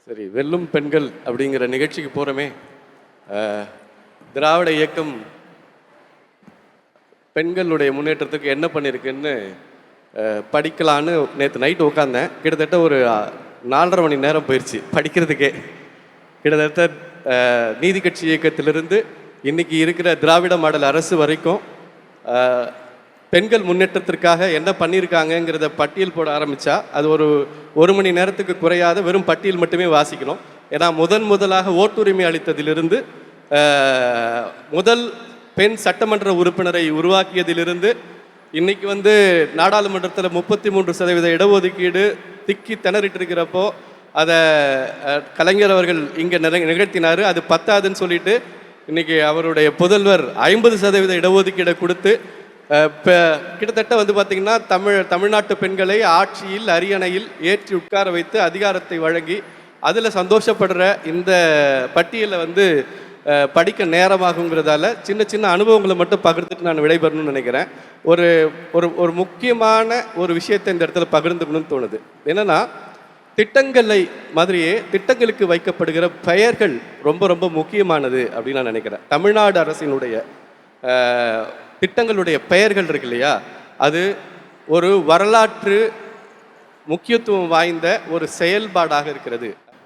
சரி, வெல்லும் பெண்கள் அப்படிங்கிற நிகழ்ச்சிக்கு போகிறோமே. திராவிட இயக்கம் பெண்களுடைய முன்னேற்றத்துக்கு என்ன பண்ணியிருக்குன்னு படிக்கலான்னு நேற்று நைட்டு உட்காந்தேன். கிட்டத்தட்ட ஒரு 4.5 மணி நேரம் போயிடுச்சு படிக்கிறதுக்கே. கிட்டத்தட்ட நீதி கட்சி இயக்கத்திலிருந்து இன்றைக்கி இருக்கிற திராவிட மாடல் அரசு வரைக்கும் பெண்கள் முன்னேற்றத்திற்காக என்ன பண்ணியிருக்காங்கங்கிறத பட்டியல் போட ஆரம்பித்தா அது ஒரு மணி நேரத்துக்கு குறையாத வெறும் பட்டியல் மட்டுமே வாசிக்கணும். ஏன்னா முதலாக ஓட்டுரிமை அளித்ததிலிருந்து முதல் பெண் சட்டமன்ற உறுப்பினரை உருவாக்கியதிலிருந்து இன்றைக்கி நாடாளுமன்றத்தில் 33% இடஒதுக்கீடு திக்கி திணறிட்டு இருக்கிறப்போ அதை கலைஞர் அவர்கள் இங்கே நிகழ்த்தினார். அது பத்தாதுன்னு சொல்லிட்டு இன்றைக்கி அவருடைய புதல்வர் 50% இடஒதுக்கீடை கொடுத்து இப்போ கிட்டத்தட்ட பார்த்திங்கன்னா தமிழ்நாட்டு பெண்களை ஆட்சியில் அரியணையில் ஏற்றி உட்கார வைத்து அதிகாரத்தை வழங்கி அதில் சந்தோஷப்படுற இந்த பட்டியலை படிக்க நேரமாகுங்கிறதால சின்ன அனுபவங்களை மட்டும் பகிர்ந்துட்டு நான் விடைபெறணும்னு நினைக்கிறேன். ஒரு முக்கியமான ஒரு விஷயத்தை இந்த இடத்துல பகிர்ந்துக்கணும்னு தோணுது. என்னென்னா, திட்டங்களை மாதிரியே திட்டங்களுக்கு வைக்கப்படுகிற பெயர்கள் ரொம்ப முக்கியமானது அப்படின்னு நான் நினைக்கிறேன். தமிழ்நாடு அரசினுடைய திட்டங்களுடைய பெயர்கள் இருக்கு இல்லையா, அது ஒரு வரலாற்று முக்கியத்துவம் வாய்ந்த ஒரு செயல்பாடாக இருக்கிறது.